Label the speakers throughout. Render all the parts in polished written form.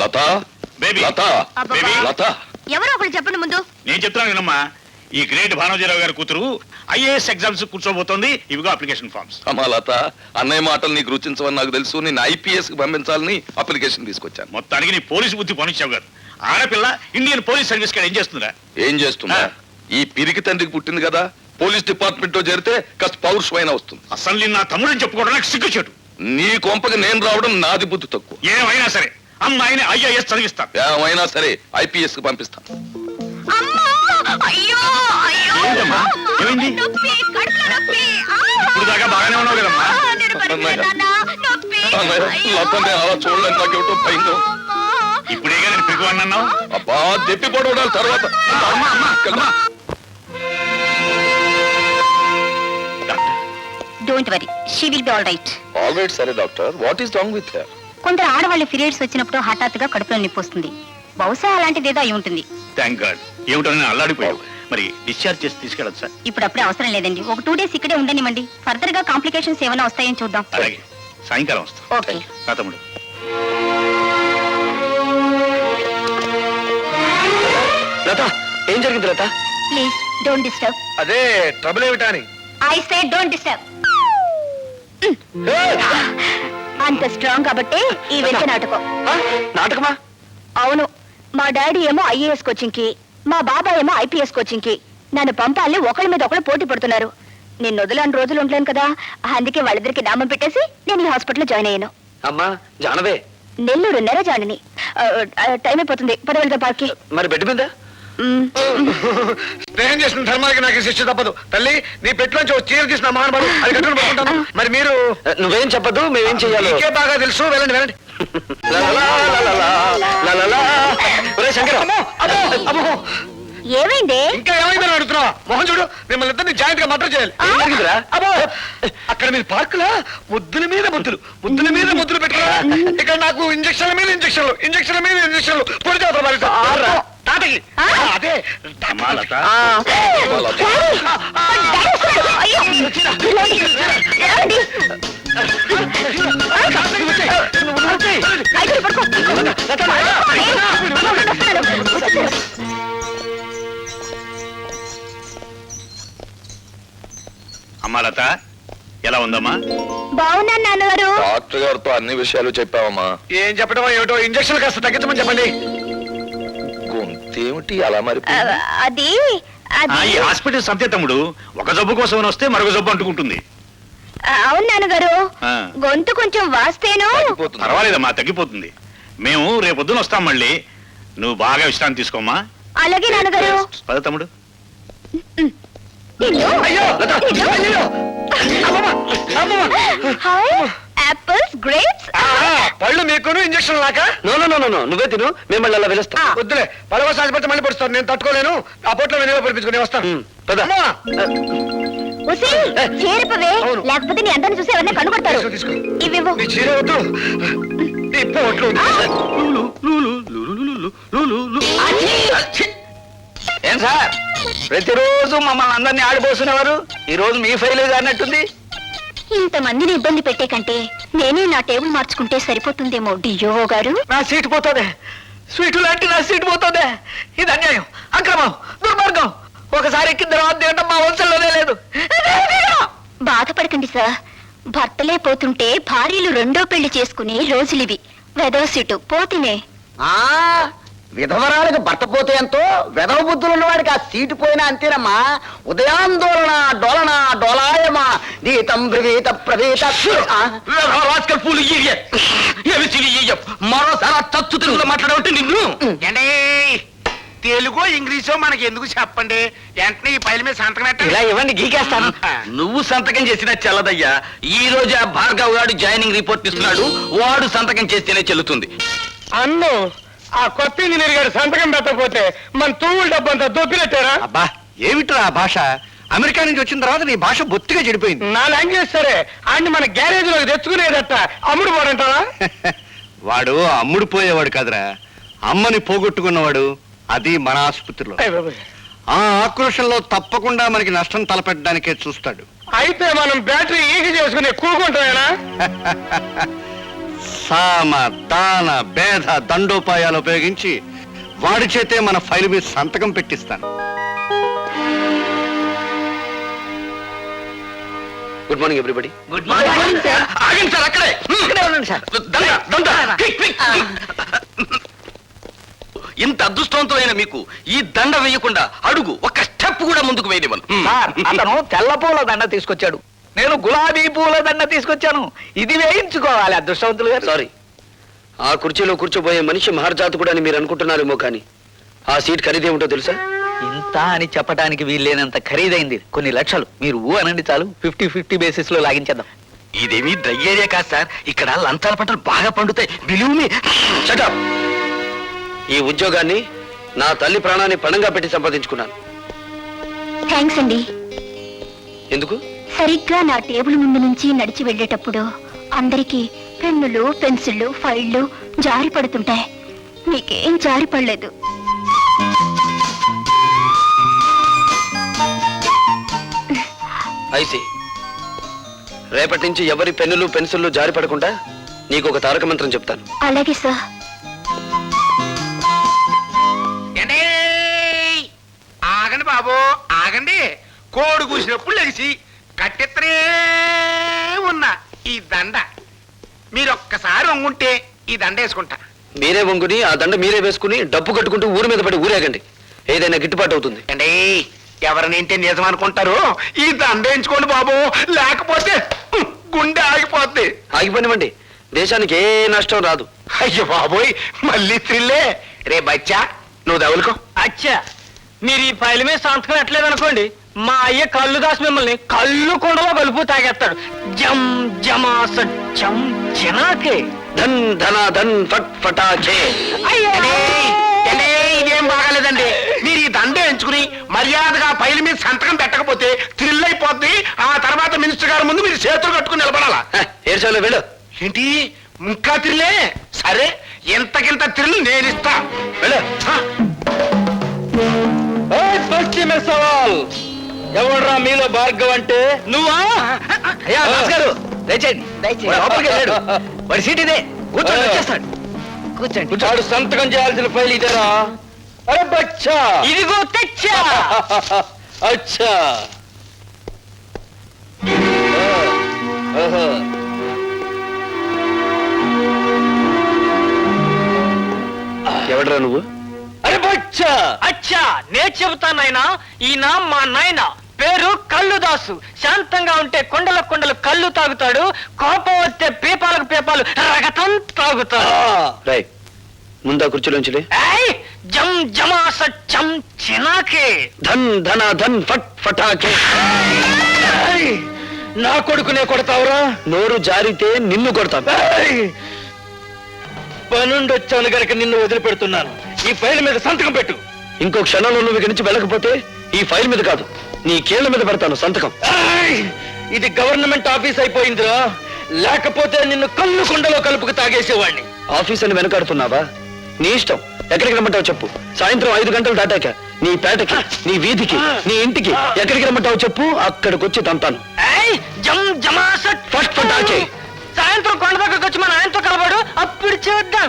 Speaker 1: లత లత లత
Speaker 2: ఎవరో ఒకరు చెప్పండి ముందు.
Speaker 3: నేను చెప్తున్నాను వినమ్మా. ఈ గ్రేట్ భానోజీరావు గారి కూతురు ఐఏఎస్ ఎగ్జామ్స్ కూర్చోబోతోంది. ఇవిగో అప్లికేషన్ ఫార్మ్స్.
Speaker 1: అమ్మా లత, అన్నయ్య మాటలు నీకు రుచించవని నాకు తెలుసు. నేను IPS కి పంపించాలని అప్లికేషన్ తీసుకొచ్చాను.
Speaker 3: మొత్తానికి నీ పోలీసు బుద్ధి పనిచ్చావు గారు. ఆడపిల్ల ఇండియన్ పోలీస్ సర్వీస్ కాడ ఏం చేస్తుందా?
Speaker 1: ఏం చేస్తున్నా? ఈ పిరికి తండ్రికి పుట్టింది కదా, పోలీస్ డిపార్ట్మెంట్ లో చేరితే కాస్త పౌరుషమైన వస్తుంది.
Speaker 3: అసలు నా తమ్ముడిని చెప్పుకోవడం నాకు సిగ్గుచేటు.
Speaker 1: నీ కొంపకి నేను రావడం నాది బుద్ధి తక్కువ.
Speaker 3: ఏమైనా సరే అమ్మాయిని ఐఏఎస్ చదివిస్తాను.
Speaker 1: ఏమైనా సరే IPS కి పంపిస్తాను.
Speaker 3: ఇప్పుడు దాకా బాగానే ఉన్నావు కదమ్మా.
Speaker 1: లతనే అలా చూడలేదు, నాకేమిటో భయంగా.
Speaker 3: ఇప్పుడేగా నేను పిగువన్నావు.
Speaker 1: అబ్బా చెప్పి పడవడాలి తర్వాత.
Speaker 2: Don't worry, she will be all right.
Speaker 1: All right. సరే doctor, what is wrong with her?
Speaker 2: కొందరు ఆడవాళ్ళ పీరియడ్స్ వచ్చినప్పుడు హఠాత్తుగా కడుపులో నొప్పి వస్తుంది. బహుశా అలాంటిదేదో అయి ఉంటుంది.
Speaker 3: Thank God. ఏమిటో నేను అల్లాడిపోయావు. మరి డిశ్చార్జ్ చేసి తీసుకెళ్ళచ్చు సార్?
Speaker 2: ఇప్పుడప్పుడే అవసరం లేదండి. ఒక 2 days ఇక్కడే ఉండనివ్వండి. ఫర్దర్ గా కాంప్లికేషన్స్ ఏమైనా వస్తాయని చూద్దాం.
Speaker 3: అలాగే, సాయంకాలం వస్తా.
Speaker 2: ఓకే
Speaker 3: నా తమ్ముడు.
Speaker 4: లత, ఏం జరిగింది లత?
Speaker 2: Please don't disturb.
Speaker 4: అదే ట్రబుల్ ఏమిటా అని.
Speaker 2: I say don't disturb. అంత స్ట్రాంగ్ కాబట్టి ఈ వెంట నాటకం.
Speaker 4: నాటకమా?
Speaker 2: అవును. మా డాడీ ఏమో IAS కోచింగ్ కి, మా బాబాయ్ ఏమో IPS కోచింగ్ కి నన్ను పంపాలని ఒకళ్ళ మీద ఒకళ్ళు పోటీ పడుతున్నారు. నేను వదిలేని రోజులు ఉండలేను కదా, అందుకే వాళ్ళిద్దరికి నామం పెట్టేసి నేను ఈ హాస్పిటల్లో జాయిన్ అయ్యాను.
Speaker 4: అమ్మా జానవే.
Speaker 2: నెల్లూరున్నర జాయిన్. టైం అయిపోతుంది, పద వెళ్దాం పార్కి.
Speaker 4: మరి బెడ్ మీద స్నేహం చేసిన ధర్మానికి నాకు శిక్ష తప్పదు. తల్లి, నీ పెట్టులోంచి చీర తీసిన మహానుభావుడు అది కట్టుకుని పడుకుంటాను. మరి మీరు నువ్వేం చెప్పదు, మేమేం చెయ్యాలి నీకే బాగా తెలుసు. వెళ్ళండి వెళ్ళండి.
Speaker 2: ఏమైంది?
Speaker 4: ఇంకా ఏమైందని అడుగుతున్నావా? మోహన్ చూడు, మిమ్మల్ని ఇద్దరిని జాయింట్ గా మటర్ చేయాలి. అబ్బో, అక్కడ మీరు పార్కులా ముద్దుల మీద ముద్దులు, ముద్దుల మీద ముద్దులు పెట్టుకున్నా. ఇక్కడ నాకు ఇంజక్షన్ల మీద ఇంజక్షన్లు, ఇంజక్షన్ల మీద ఇంజక్షన్లు పొడి చేస్తారు. తాతకి అదే
Speaker 3: అమ్మా లత, ఎలా ఉందమ్మా?
Speaker 2: బాగున్నాను నాన్నగారు.
Speaker 1: డాక్టర్ గారితో అన్ని విషయాలు చెప్పావమ్మా?
Speaker 4: ఏం చెప్పడం ఏమిటో, ఇంజక్షన్ కాస్త తగ్గించమని చెప్పండి.
Speaker 1: గొంతేమిటి అలా మరి?
Speaker 2: అది
Speaker 3: ఈ హాస్పిటల్ సంతే తమ్ముడు, ఒక జబ్బు కోసం వస్తే మరొక జబ్బు అంటుకుంటుంది.
Speaker 2: అవును నాన్నగారు, గొంతు కొంచెం వాస్తేను.
Speaker 3: పర్వాలేదమ్మా, తగ్గిపోతుంది. మేము రేపొద్దున వస్తాం మళ్ళీ. నువ్వు బాగా విశ్రాంతి తీసుకోమ్మా.
Speaker 2: అలాగే నాన్నగారు.
Speaker 3: పద తమ్ముడు.
Speaker 2: Apples, grapes.
Speaker 4: పళ్ళు మీకును ఇంజక్షన్ లాగా? నువ్వే తిను, మిమ్మల్ని అలా పిలుస్తా. వద్దులే, పలవ సాధిపడితే మళ్ళీ పడుస్తారు. నేను తట్టుకోలేను. ఆ పొట్లో వినియోగ పడిపించుకుని వస్తాను.
Speaker 2: చేరిపవే, లేకపోతే నీ అందరిని చూసి ఎవరిని కనుగొడతారు. ఇవివ్వు.
Speaker 4: నీ చీర వద్దు, నీ పొట్లు. ఏం సార్, ప్రతిరోజు మమ్మల్ని అందరినీ ఆడిపోస్తున్నవారు ఈ రోజు మీ ఫైల్ అన్నట్టుంది.
Speaker 2: ఇంతమందిని ఇబ్బంది పెట్టే కంటే నేనే నా టేబుల్ మార్చుకుంటే సరిపోతుందేమో డియో గారు.
Speaker 4: నా సీటు పోతుంది, స్వీటు లాంటి నా సీటు పోతుంది. ఇది అన్యాయం, అక్రమం, దుర్మార్గం. ఒకసారి ఎక్కిన తర్వాత తినడం మా వంశంలోనే లేదు.
Speaker 2: బాధపడకండి సార్, భర్తలే పోతుంటే భార్యలు రెండో పెళ్లి చేసుకునే రోజులివి. వెదవ సీటు పోతినే.
Speaker 5: విధవరాలకు భర్త పోతే ఎంతో, వెధవ బుద్ధులు ఉన్నవాడికి ఆ సీటు పోయినా అంతేనమ్మా. ఉదయాందోళన డోలన డోలాయమా గీతం బ్రవీత ప్రవీత.
Speaker 4: మరోసారి తత్తు తెలుగులో మాట్లాడవంటే నిన్ను.
Speaker 6: తెలుగో ఇంగ్లీషో మనకి ఎందుకు చెప్పండి, వెంటనే ఈ పైల మీద సంతకం పెట్టండి.
Speaker 4: ఇలా ఇవ్వండి, గీకేస్తాను. నువ్వు సంతకం చేసినా చెల్లదయ్యా. ఈ రోజు ఆ భార్గవ్ గారు జాయినింగ్ రిపోర్ట్ ఇస్తున్నాడు, వాడు సంతకం చేస్తేనే చెల్లుతుంది.
Speaker 6: అన్ను ఆ కొత్త ఇంజనీర్ గారు సంతకం పెట్టకపోతే మన తూముల డబ్బంతా దొప్పినట్టారా?
Speaker 4: అబ్బా, ఏమిట్రా ఆ భాష? అమెరికా నుంచి వచ్చిన తర్వాత నీ భాష బొత్తిగా చెడిపోయింది.
Speaker 6: నా లాంగ్వేజ్ సరే, అన్ని మన గ్యారేజ్ లోకి తెచ్చుకునేదట అమ్ముడు పోడంటావా?
Speaker 4: వాడు అమ్ముడు పోయేవాడు కాదురా, అమ్మని పోగొట్టుకున్నవాడు. అది మన ఆసుపత్రిలో. ఆ ఆక్రోషంలో తప్పకుండా మనకి నష్టం తలపెట్టడానికే చూస్తాడు.
Speaker 6: అయితే మనం బ్యాటరీ ఈగ చేసుకుని కూకుంటామేనా?
Speaker 7: సామ దాన భేద దండోపాయాలు ఉపయోగించి వాడి చేతే మన ఫైల్ మీద సంతకం పెట్టిస్తాను.
Speaker 5: Good morning everybody.
Speaker 1: Good morning sir. ఆగండి సార్, అక్కడే
Speaker 5: ఉండండి సార్.
Speaker 1: దండ, దండ. Quick, quick. ఇంత అదృష్టవంతమైన మీకు ఈ దండ వేయకుండా అడుగు ఒక్క స్టెప్ కూడా ముందుకు వేయనివ్వను.
Speaker 5: సార్, అతను తెల్ల పూల దండ తీసుకొచ్చాడు, నేను గులాబీ పూల దండ తీసుకొచ్చాను. ఇది వేయించుకోవాలి అదృష్టవంతులు గారు.
Speaker 8: సారీ, ఆ కుర్చీలో కూర్చోబోయే మనిషి మహర్జాతకుడు అని మీరు అనుకుంటున్నారేమో కానీ ఆ సీట్ ఖరీదేమిటో తెలుసా?
Speaker 5: ఇంత అని చెప్పడానికి వీల్లేనంత ఖరీదైంది. కొన్ని లక్షలు. మీరు ఊ అనండి చాలు, 50-50 బేసిస్ లో లాగించేద్దాం.
Speaker 1: ఇదేమీ డ్రై ఏరియా కాదు సార్, ఇక్కడ లంచాల పంటలు బాగా పండుతాయి. Believe me.
Speaker 8: Shut up! ఈ ఉద్యోగాన్ని నా తల్లి ప్రాణాన్ని పణంగా పెట్టి సంపాదించుకున్నాను.
Speaker 2: థ్యాంక్స్ అండి.
Speaker 8: ఎందుకు?
Speaker 2: సరిగ్గా నా టేబుల్ ముందు నుంచి నడిచి వెళ్ళేటప్పుడు అందరికీ పెన్నులు, పెన్సిళ్ళు, ఫైళ్లు జారి పడుతుంటాయి. మీకేం జారి పడలేదు.
Speaker 8: ఐసి, రేపటి నుంచి ఎవరి పెన్నులు పెన్సిళ్ళు జారి పడకుండా నీకు ఒక తారక మంత్రం చెప్తాను.
Speaker 2: అలాగే సార్.
Speaker 6: ఆగండి బాబు, ఆగండి. కోడి కూసినప్పుడు లెగిసి కట్టెత్తనే ఉన్న ఈ దండ మీరు ఒక్కసారి వంగుంటే ఈ దండ వేసుకుంటా.
Speaker 8: మీరే వంగుని ఆ దండ మీరే వేసుకుని డబ్బు కట్టుకుంటూ ఊరి మీద పడి ఊరేగండి. ఏదైనా గిట్టుబాటు అవుతుంది.
Speaker 6: అండి ఎవరిని ఏంటి నిజం అనుకుంటారు? ఈ దండ వేయించుకోండి బాబు, లేకపోతే గుండె ఆగిపోద్ది.
Speaker 8: ఆగిపోనివ్వండి, దేశానికి ఏ నష్టం రాదు.
Speaker 6: అయ్యో బాబోయ్, మళ్ళీ త్రిల్లే. రే బచ్చా, నువ్వు దవులుకో.
Speaker 9: అచ్చా, మీరు ఈ ఫైల్ మీద సంతకం ఎట్లేదు అనుకోండి, మా అయ్య కళ్ళు దాసి మిమ్మల్ని కళ్ళు కుండలో కలుపు తాగేస్తాడు. జం జమా సత్యం జనాకే.
Speaker 8: ధన్ ధన ధన్ ఫట్ ఫటాకే.
Speaker 6: ఇదేం బాగాలేదండి. మీరు ఈ దండ ఎంచుకుని మర్యాదగా ఫైల్ మీద సంతకం పెట్టకపోతే థ్రిల్ అయిపోద్ది. ఆ తర్వాత మినిస్టర్ గారి ముందు మీరు చేతులు కట్టుకుని నిలబడాలా.
Speaker 8: ఏడ్చాలో వెళ్ళు.
Speaker 6: ఏంటి ఇంకా థ్రిల్లే? సరే, ఎంతకింత థ్రిల్ నేను ఇస్తా.
Speaker 8: వెళ్ళు.
Speaker 9: ఎవడ్రా మీలో భార్గవ్ అంటే? నువ్వా?
Speaker 5: అయ్యా నమస్కారం, దయచేయండి. లోపలికి వెళ్ళాడు. వాడి సీట్ ఇదే, కూర్చోండి, వచ్చేస్తాడు. కూర్చోండి.
Speaker 9: వాడు సంతకం చేయాల్సిన ఫైల్ ఇదేరా? అరే బచ్చా, ఇదిగో తెచ్చా.
Speaker 8: అచ్చా. ఓహో. ఎవడ్రా నువ్వు?
Speaker 9: అరే బచ్చా. అచ్చా, నేను చెబుతానైనా. ఈయన మా నాయన, పేరు కల్లుదాసు. శాంతంగా ఉంటే కొండల కొండలు కళ్ళు తాగుతాడు, కోపం వస్తే పీపాలకు పీపాలు రగతం తాగుతాడు.
Speaker 8: రై, ముందా కుర్చీలోంచి
Speaker 9: ఏయ్, జం జమా సత్యం చినాకే.
Speaker 8: ధన్ ధన ధన్ ఫట్ ఫటాకే.
Speaker 9: ఏయ్, నా కొడుకునే కొడతావురా?
Speaker 8: నోరు జారితే నిన్ను కొడతాను.
Speaker 9: పనుండొచ్చాను గనక నిన్ను వదిలిపెడుతున్నాను. ఈ ఫైల్ మీద సంతకం పెట్టు.
Speaker 8: ఇంకో క్షణంలో నువ్వు ఇక్కడి నుంచి వెళ్ళకపోతే ఈ ఫైల్ మీద కాదు, నీ కీళ్ల మీద పెడతాను సంతకం.
Speaker 9: ఏయ్, ఇది గవర్నమెంట్ ఆఫీస్ అయిపోయిందిరా, లేకపోతే నిన్ను కళ్ళు కుండలో కలుపుకు తాగేసేవాడిని.
Speaker 8: ఆఫీస్ అని వెనకాడుతున్నావా? నీ ఇష్టం, ఎక్కడికి రమ్మంటావు చెప్పు. సాయంత్రం 5 గంటలు దాటాక నీ పేటకి, నీ వీధికి, నీ ఇంటికి ఎక్కడికి రమ్మంటావు చెప్పు, అక్కడికి వచ్చి తంతాను.
Speaker 9: ఏయ్, జం జమా సత్
Speaker 8: ఫట్ ఫటాకే.
Speaker 9: సాయంత్రం కొండ దగ్గరకు వచ్చి మా నాయనతో కలవాడు, అప్పుడు చూద్దాం.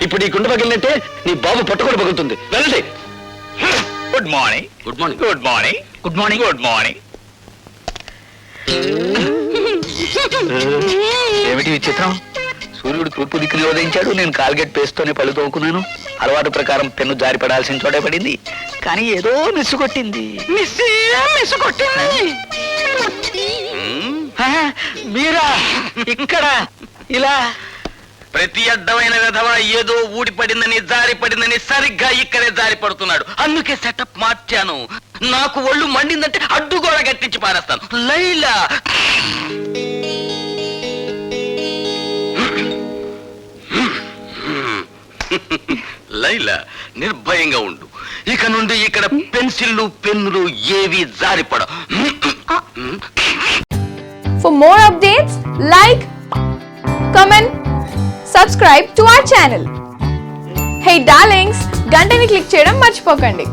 Speaker 8: ఇప్పుడు ఈ గుండె పగిలినట్టే నీ బాబు పట్టుకొని పగులుతుంది. వెళ్ళండి.
Speaker 3: Good morning.
Speaker 8: Good morning.
Speaker 3: Good morning.
Speaker 5: Good morning.
Speaker 3: Good morning.
Speaker 5: ఏమిటి విచిత్రం? సూర్యుడు తూర్పు దిక్కుని ఉదయించాడు, నేను కాల్గేట్ పేస్తోనే పళ్ళు తోముకున్నాను. అలవాటు ప్రకారం పెన్ను జారి పడాల్సిన చోటే పడింది, కానీ ఏదో మిస్సు కొట్టింది. మిస్సు కొట్టింది. మీరా ఇక్కడ ఇలా?
Speaker 1: ప్రతి అడ్డమైన విధవ ఏదో ఊడి పడిందని, జారి పడిందని సరిగ్గా ఇక్కడే జారి పడుతున్నాడు. అందుకే సెటప్ మార్చాను. నాకు ఒళ్ళు మండిందంటే అడ్డుగోడ గట్టించి పారేస్తాను. లైలా, లైలా, నిర్భయంగా ఉండు. ఇక నుండి ఇక్కడ పెన్సిళ్ళు, పెన్నులు ఏవి జారిపడ.
Speaker 10: For more updates, like, comment, subscribe to our channel. Hey darlings, గంటని click చేయడం మర్చిపోకండి.